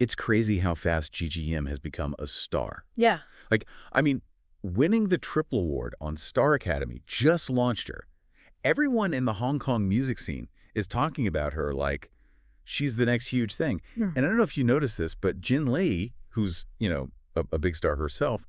It's crazy how fast Gigi has become a star. Yeah. Like, I mean, winning the Triple Award on Star Academy just launched her. Everyone in the Hong Kong music scene is talking about her like she's the next huge thing. And I don't know if you noticed this, but Jin Lee, who's, a big star herself,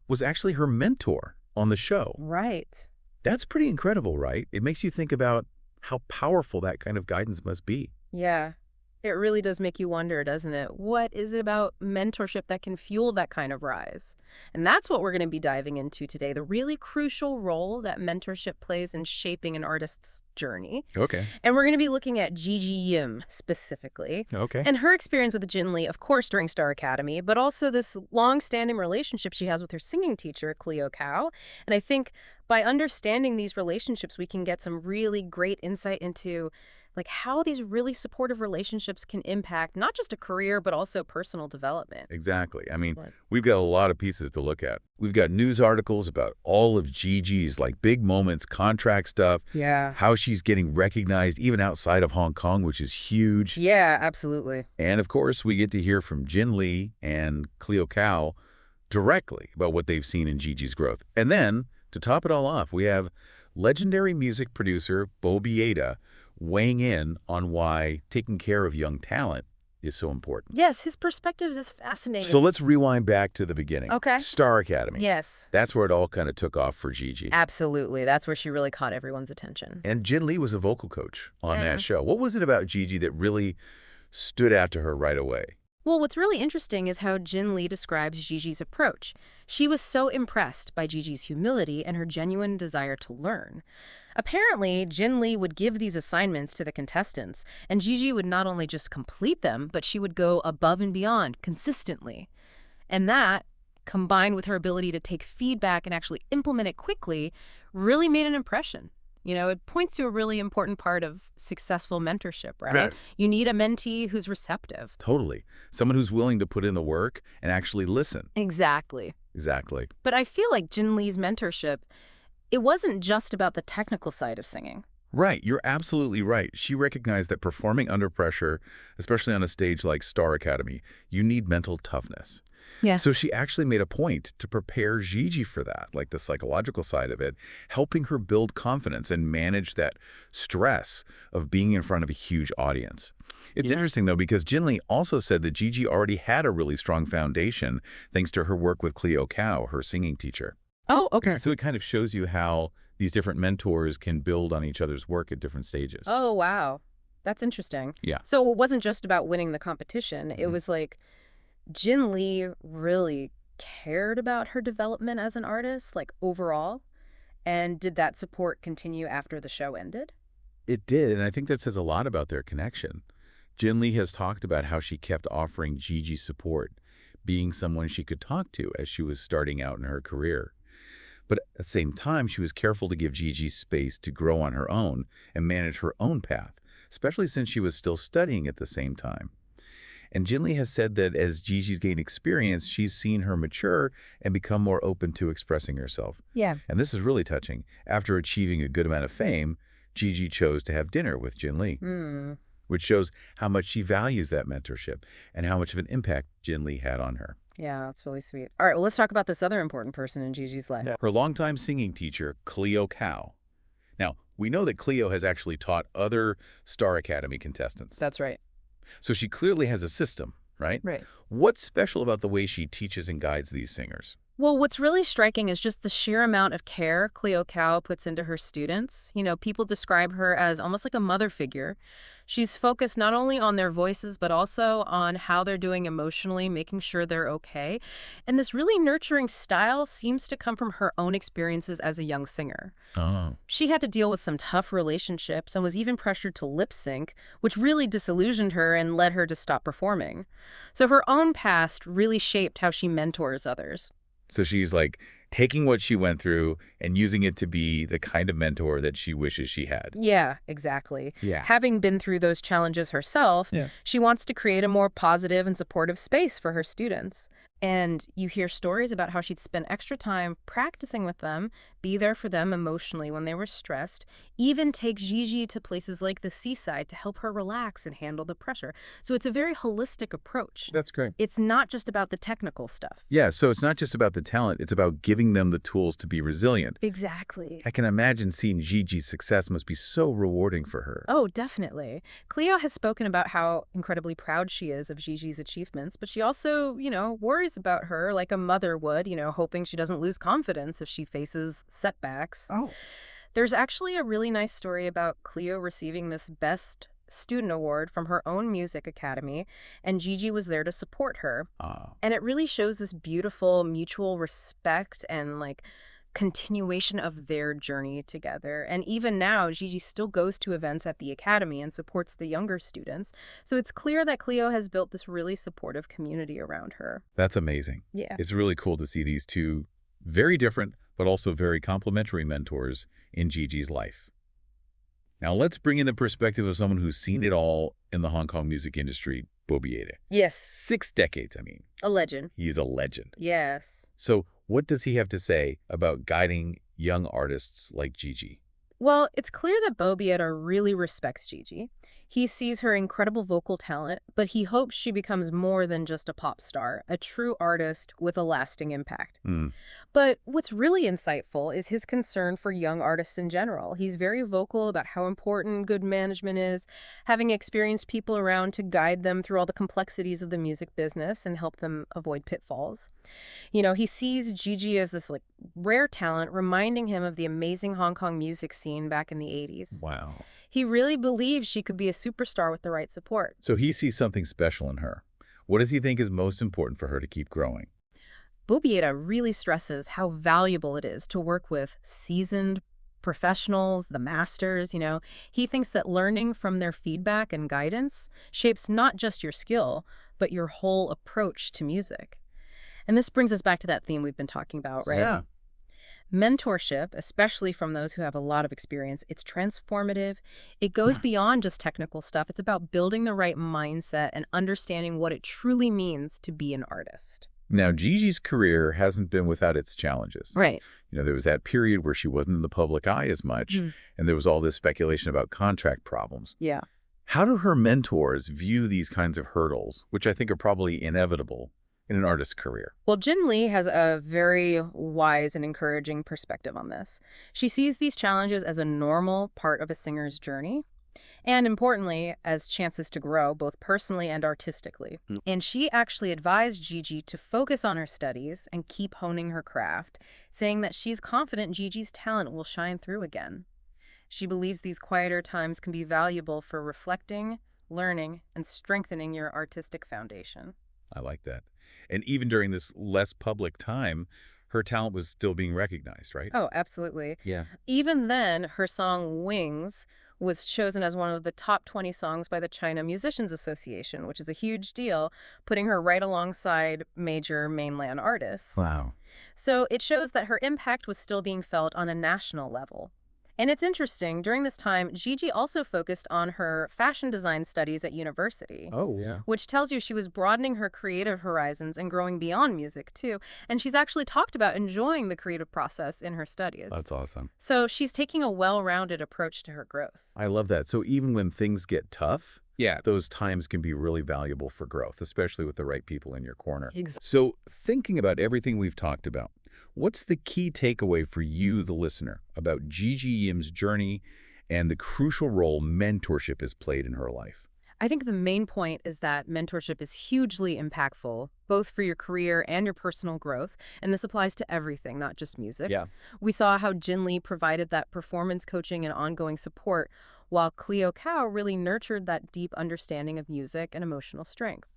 was actually her mentor on the show. Right. That's pretty incredible, right? It makes you think about how powerful that kind of guidance must be. Yeah. It really does make you wonder, doesn't it? What is it about mentorship that can fuel that kind of rise? And that's what we're going to be diving into today, the really crucial role that mentorship plays in shaping an artist's journey. Okay. And we're going to be looking at Gigi Yim specifically. Okay. And her experience with Jin Lee, of course, during Star Academy, but also this long-standing relationship she has with her singing teacher, Cleo Cao. And I think by understanding these relationships, we can get some really great insight into how these really supportive relationships can impact not just a career, but also personal development. Exactly. I mean, we've got a lot of pieces to look at. We've got news articles about all of Gigi's big moments, contract stuff. Yeah. How she's getting recognized even outside of Hong Kong, which is huge. Yeah, absolutely. And of course, we get to hear from Jin Lee and Cleo Cao directly about what they've seen in Gigi's growth. And then, to top it all off, we have legendary music producer Bo Bieda weighing in on why taking care of young talent is so important. Yes, his perspective is fascinating. So let's rewind back to the beginning. Okay. Star Academy. Yes. That's where it all kind of took off for Gigi. Absolutely. That's where she really caught everyone's attention. And Jin Lee was a vocal coach on that show. What was it about Gigi that really stood out to her right away? Well, what's really interesting is how Jin Lee describes Gigi's approach. She was so impressed by Gigi's humility and her genuine desire to learn. Apparently, Jin Lee would give these assignments to the contestants, and Gigi would not only just complete them, but she would go above and beyond consistently. And that, combined with her ability to take feedback and actually implement it quickly, really made an impression. It points to a really important part of successful mentorship, right? You need a mentee who's receptive. Totally. Someone who's willing to put in the work and actually listen. Exactly. Exactly. But I feel like Jin Lee's mentorship, it wasn't just about the technical side of singing. Right. You're absolutely right. She recognized that performing under pressure, especially on a stage like Star Academy, you need mental toughness. Yeah. So she actually made a point to prepare Gigi for that, the psychological side of it, helping her build confidence and manage that stress of being in front of a huge audience. It's interesting, though, because Jin Lee also said that Gigi already had a really strong foundation thanks to her work with Cleo Cao, her singing teacher. Oh, okay. So it kind of shows you how these different mentors can build on each other's work at different stages. Oh, wow. That's interesting. Yeah. So it wasn't just about winning the competition. It was Jin Lee really cared about her development as an artist, overall. And did that support continue after the show ended? It did, and I think that says a lot about their connection. Jin Lee has talked about how she kept offering Gigi support, being someone she could talk to as she was starting out in her career. But at the same time, she was careful to give Gigi space to grow on her own and manage her own path, especially since she was still studying at the same time. And Jin Lee has said that as Gigi's gained experience, she's seen her mature and become more open to expressing herself. Yeah. And this is really touching. After achieving a good amount of fame, Gigi chose to have dinner with Jin Lee, which shows how much she values that mentorship and how much of an impact Jin Lee had on her. Yeah, that's really sweet. All right, well, let's talk about this other important person in Gigi's life. Her longtime singing teacher, Cleo Cao. Now, we know that Cleo has actually taught other Star Academy contestants. That's right. So she clearly has a system, right? Right. What's special about the way she teaches and guides these singers? Well, what's really striking is just the sheer amount of care Cleo Cao puts into her students. People describe her as almost like a mother figure. She's focused not only on their voices, but also on how they're doing emotionally, making sure they're okay. And this really nurturing style seems to come from her own experiences as a young singer. Oh. She had to deal with some tough relationships and was even pressured to lip sync, which really disillusioned her and led her to stop performing. So her own past really shaped how she mentors others. So she's taking what she went through and using it to be the kind of mentor that she wishes she had. Yeah, exactly. Yeah. Having been through those challenges herself, she wants to create a more positive and supportive space for her students. And you hear stories about how she'd spend extra time practicing with them, be there for them emotionally when they were stressed, even take Gigi to places like the seaside to help her relax and handle the pressure. So it's a very holistic approach. That's great. It's not just about the technical stuff. Yeah, so it's not just about the talent, it's about giving them the tools to be resilient. Exactly. I can imagine seeing Gigi's success must be so rewarding for her. Oh, definitely. Cleo has spoken about how incredibly proud she is of Gigi's achievements, but she also, worries about her like a mother would, hoping she doesn't lose confidence if she faces setbacks. Oh. There's actually a really nice story about Cleo receiving this Best Student Award from her own music academy, and Gigi was there to support her. And it really shows this beautiful mutual respect and continuation of their journey together. And even now, Gigi still goes to events at the academy and supports the younger students. So it's clear that Cleo has built this really supportive community around her. That's amazing. Yeah. It's really cool to see these two very different but also very complementary mentors in Gigi's life. Now let's bring in the perspective of someone who's seen it all in the Hong Kong music industry, Bobby. Yes. 6 decades, I mean. A legend. He's a legend. Yes. So what does he have to say about guiding young artists like Gigi? Well, it's clear that Bobieta really respects Gigi. He sees her incredible vocal talent, but he hopes she becomes more than just a pop star, a true artist with a lasting impact. But what's really insightful is his concern for young artists in general. He's very vocal about how important good management is, having experienced people around to guide them through all the complexities of the music business and help them avoid pitfalls. He sees Gigi as this rare talent, reminding him of the amazing Hong Kong music scene back in the 80s. Wow. He really believes she could be a superstar with the right support. So he sees something special in her. What does he think is most important for her to keep growing? Bobieta really stresses how valuable it is to work with seasoned professionals, the masters. He thinks that learning from their feedback and guidance shapes not just your skill, but your whole approach to music. And this brings us back to that theme we've been talking about, right? Yeah. Mentorship, especially from those who have a lot of experience, it's transformative. It goes beyond just technical stuff. It's about building the right mindset and understanding what it truly means to be an artist. Now, Gigi's career hasn't been without its challenges. Right. There was that period where she wasn't in the public eye as much, and there was all this speculation about contract problems. Yeah. How do her mentors view these kinds of hurdles, which I think are probably inevitable in an artist's career? Well, Jin Lee has a very wise and encouraging perspective on this. She sees these challenges as a normal part of a singer's journey, and importantly, as chances to grow, both personally and artistically. And she actually advised Gigi to focus on her studies and keep honing her craft, saying that she's confident Gigi's talent will shine through again. She believes these quieter times can be valuable for reflecting, learning, and strengthening your artistic foundation. I like that. And even during this less public time, her talent was still being recognized, right? Oh, absolutely. Yeah. Even then, her song Wings was chosen as one of the top 20 songs by the China Musicians Association, which is a huge deal, putting her right alongside major mainland artists. Wow. So it shows that her impact was still being felt on a national level. And it's interesting, during this time, Gigi also focused on her fashion design studies at university. Oh, yeah. Which tells you she was broadening her creative horizons and growing beyond music, too. And she's actually talked about enjoying the creative process in her studies. That's awesome. So she's taking a well-rounded approach to her growth. I love that. So even when things get tough, those times can be really valuable for growth, especially with the right people in your corner. Exactly. So thinking about everything we've talked about, what's the key takeaway for you, the listener, about Gigi Yim's journey and the crucial role mentorship has played in her life? I think the main point is that mentorship is hugely impactful, both for your career and your personal growth. And this applies to everything, not just music. Yeah. We saw how Jin Lee provided that performance coaching and ongoing support, while Cleo Cao really nurtured that deep understanding of music and emotional strength.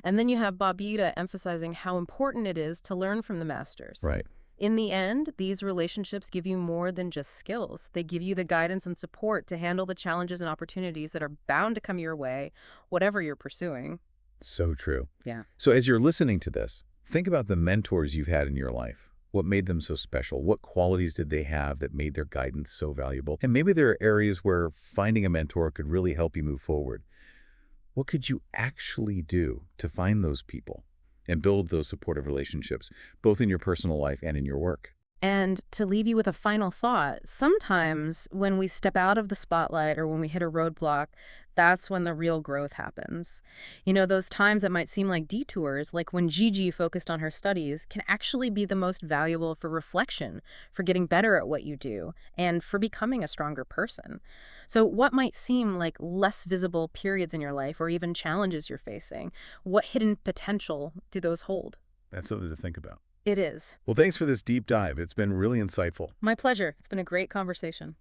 And then you have Bobieta emphasizing how important it is to learn from the masters. Right. In the end, these relationships give you more than just skills. They give you the guidance and support to handle the challenges and opportunities that are bound to come your way, whatever you're pursuing. So true. Yeah. So as you're listening to this, think about the mentors you've had in your life. What made them so special? What qualities did they have that made their guidance so valuable? And maybe there are areas where finding a mentor could really help you move forward. What could you actually do to find those people and build those supportive relationships, both in your personal life and in your work? And to leave you with a final thought, sometimes when we step out of the spotlight or when we hit a roadblock, that's when the real growth happens. You know, those times that might seem like detours, like when Gigi focused on her studies, can actually be the most valuable for reflection, for getting better at what you do, and for becoming a stronger person. So what might seem like less visible periods in your life or even challenges you're facing, what hidden potential do those hold? That's something to think about. It is. Well, thanks for this deep dive. It's been really insightful. My pleasure. It's been a great conversation.